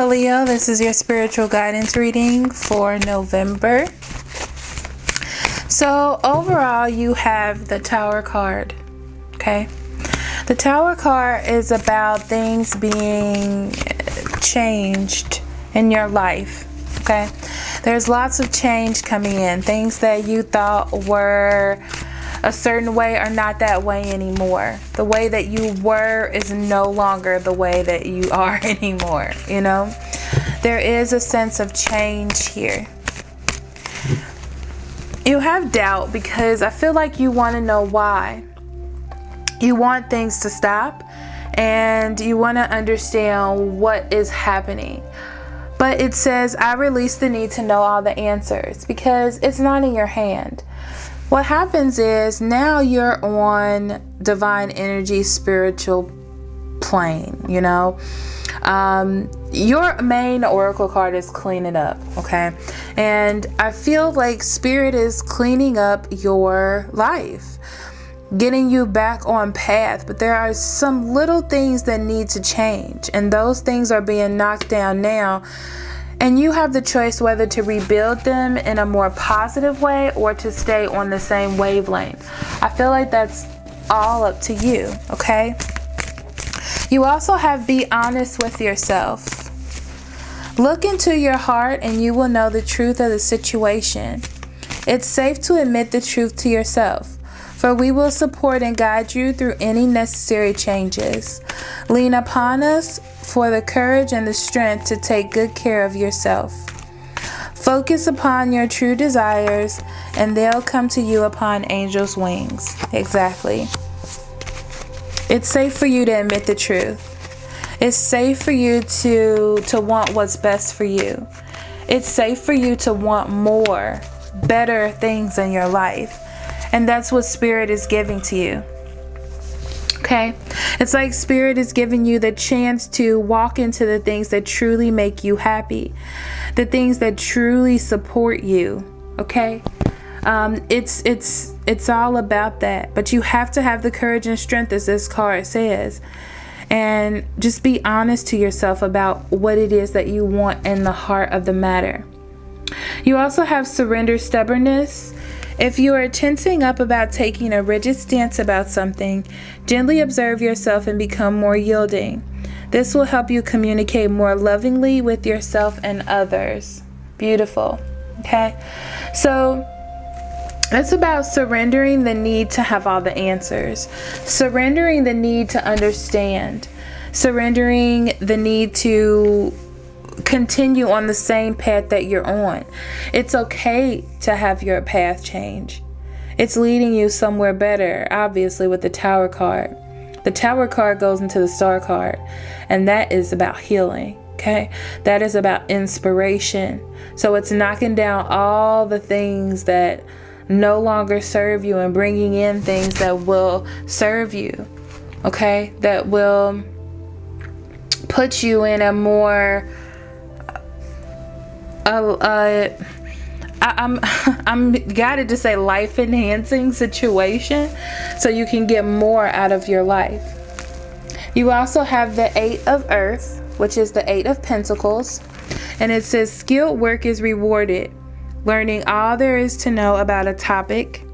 Hello, Leo. This is your spiritual guidance reading for November. So overall, you have the Tower card. Okay. The Tower card is about things being changed in your life. Okay. There's lots of change coming in. Things that you thought were a certain way are not that way anymore. The way that you were is no longer the way that you are anymore. You know, there is a sense of change here. You have doubt because I feel like you want to know why. You want things to stop and you want to understand what is happening. But it says, I release the need to know all the answers because it's not in your hand. What happens is now you're on divine energy, spiritual plane, you know. Your main oracle card is clean it up, okay? And I feel like spirit is cleaning up your life, getting you back on path. But there are some little things that need to change, and those things are being knocked down now. And you have the choice whether to rebuild them in a more positive way or to stay on the same wavelength. I feel like that's all up to you, okay? You also have be honest with yourself. Look into your heart and you will know the truth of the situation. It's safe to admit the truth to yourself, for we will support and guide you through any necessary changes. Lean upon us for the courage and the strength to take good care of yourself. Focus upon your true desires and they'll come to you upon angels' wings. Exactly. It's safe for you to admit the truth. It's safe for you to want what's best for you. It's safe for you to want more, better things in your life. And that's what Spirit is giving to you. Okay? It's like Spirit is giving you the chance to walk into the things that truly make you happy. The things that truly support you. Okay? It's all about that. But you have to have the courage and strength, as this card says. And just be honest to yourself about what it is that you want in the heart of the matter. You also have surrender stubbornness. If you are tensing up about taking a rigid stance about something, gently observe yourself and become more yielding. This will help you communicate more lovingly with yourself and others. Beautiful. Okay? So it's about surrendering the need to have all the answers. Surrendering the need to understand. Surrendering the need to continue on the same path that you're on. It's okay to have your path change. It's leading you somewhere better, obviously, with the Tower card. The Tower card goes into the Star card, and that is about healing. Okay? That is about inspiration. So it's knocking down all the things that no longer serve you and bringing in things that will serve you. Okay? That will put you in a more I'm guided to say life enhancing situation so you can get more out of your life. You also have the 8 of Earth, which is the 8 of Pentacles, and it says skilled work is rewarded. Learning all there is to know about a topic,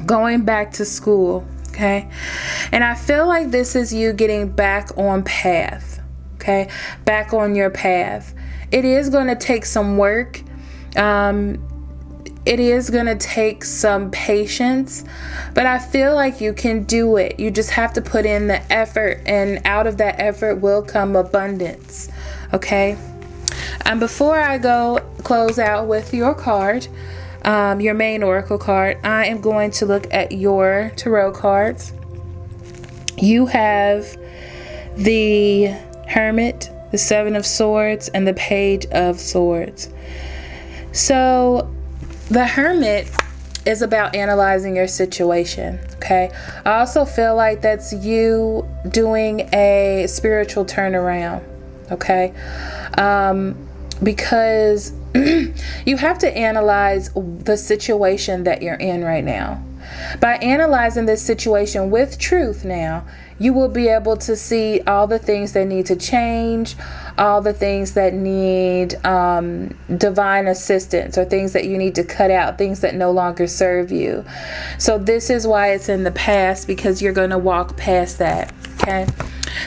going back to school, okay? And I feel like this is you getting back on path, okay? Back on your path. It is going to take some work. It is going to take some patience, but I feel like you can do it. You just have to put in the effort, and out of that effort will come abundance, okay? And before I go close out with your card, your main oracle card, I am going to look at your tarot cards. You have the Hermit, the 7 of Swords, and the Page of Swords. So the Hermit is about analyzing your situation, okay? I also feel like that's you doing a spiritual turnaround, okay? because you have to analyze the situation that you're in right now. By analyzing this situation with truth now, you will be able to see all the things that need to change, all the things that need divine assistance, or things that you need to cut out, things that no longer serve you. So this is why it's in the past, because you're going to walk past that. Okay.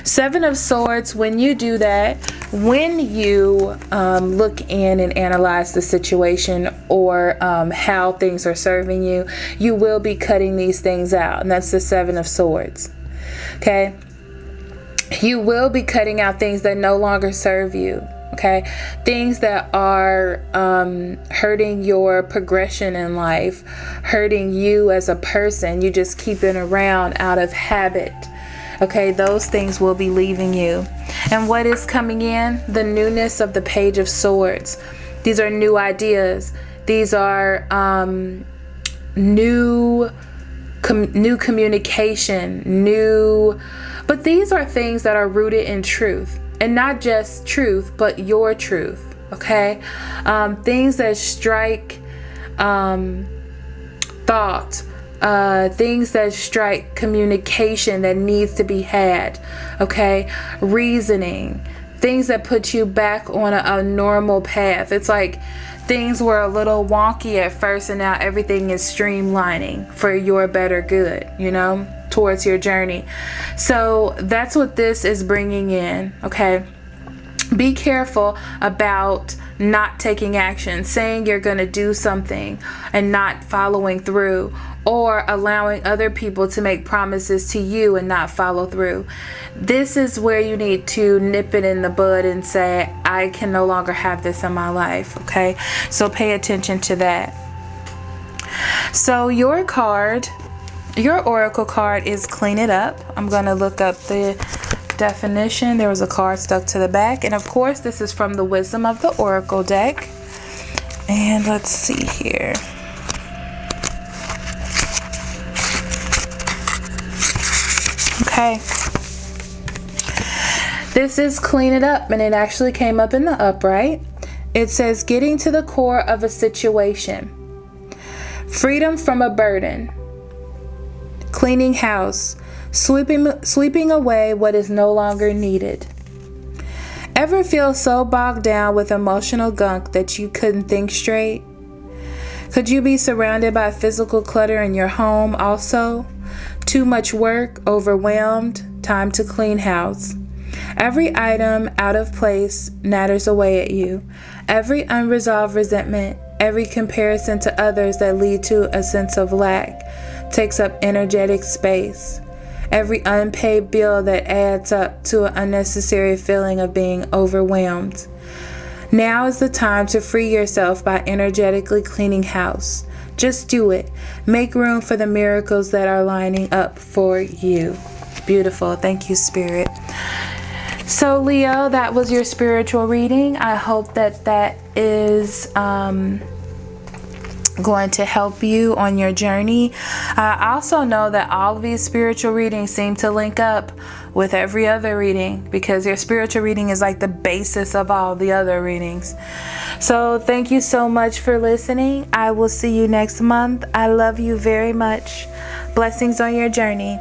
Seven of Swords, when you do that, when you look in and analyze the situation or how things are serving you, you will be cutting these things out. And that's the Seven of Swords. Okay. You will be cutting out things that no longer serve you. Okay. Things that are hurting your progression in life, hurting you as a person. You just keep it around out of habit. Okay, those things will be leaving you. And what is coming in? The newness of the Page of Swords. These are new ideas. These are new communication, but these are things that are rooted in truth. And not just truth, but your truth. Okay? Things that strike thought. Things that strike communication that needs to be had. Okay? Reasoning. Things that put you back on a normal path. It's like things were a little wonky at first, and now everything is streamlining for your better good, towards your journey. So that's what this is bringing in. Okay? Be careful about not taking action, saying you're going to do something and not following through, or allowing other people to make promises to you and not follow through. This is where you need to nip it in the bud and say, I can no longer have this in my life. Okay, so pay attention to that. So your oracle card is Clean It Up. I'm going to look up the definition. There was a card stuck to the back, and of course this is from the Wisdom of the Oracle deck. And let's see here. Okay, this is Clean It Up, and it actually came up in the upright. It says getting to the core of a situation, freedom from a burden, cleaning house, sweeping away what is no longer needed. Ever feel so bogged down with emotional gunk that you couldn't think straight? Could you be surrounded by physical clutter in your home also? Too much work, overwhelmed, time to clean house. Every item out of place natters away at you. Every unresolved resentment, every comparison to others that lead to a sense of lack takes up energetic space. Every unpaid bill that adds up to an unnecessary feeling of being overwhelmed. Now is the time to free yourself by energetically cleaning house. Just do it. Make room for the miracles that are lining up for you. Beautiful. Thank you, Spirit. So, Leo, that was your spiritual reading. I hope that is going to help you on your journey. I also know that all of these spiritual readings seem to link up with every other reading, because your spiritual reading is like the basis of all the other readings. So thank you so much for listening. I will see you next month. I love you very much. Blessings on your journey.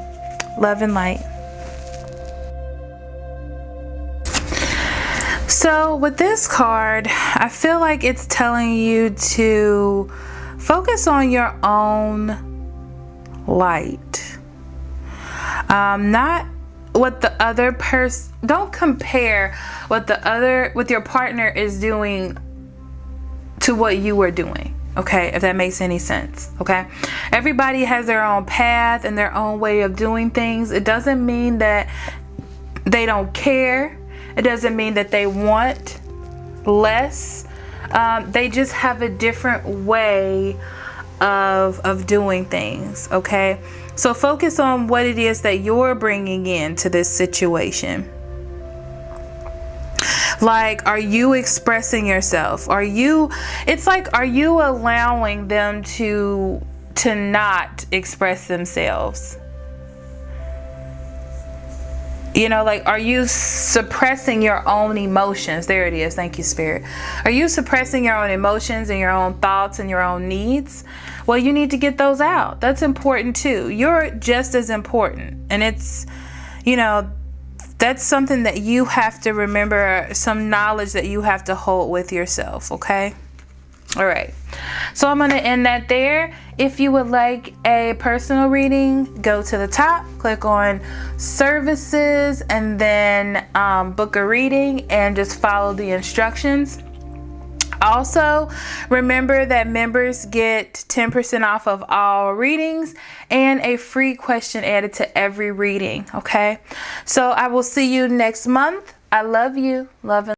Love and light. So with this card, I feel like it's telling you to focus on your own light. Not what the other person. Don't compare what your partner is doing to what you are doing. Okay, if that makes any sense. Okay, everybody has their own path and their own way of doing things. It doesn't mean that they don't care. It doesn't mean that they want less. They just have a different way of doing things. Okay, so focus on what it is that you're bringing into this situation. Like, are you expressing yourself? Are you allowing them to not express themselves? Like, are you suppressing your own emotions? There it is. Thank you, Spirit. Are you suppressing your own emotions and your own thoughts and your own needs? Well, you need to get those out. That's important too. You're just as important. And it's, that's something that you have to remember, some knowledge that you have to hold with yourself, okay? All right. So I'm going to end that there. If you would like a personal reading, go to the top, click on services, and then book a reading and just follow the instructions. Also, remember that members get 10% off of all readings and a free question added to every reading. Okay. So I will see you next month. I love you. Love and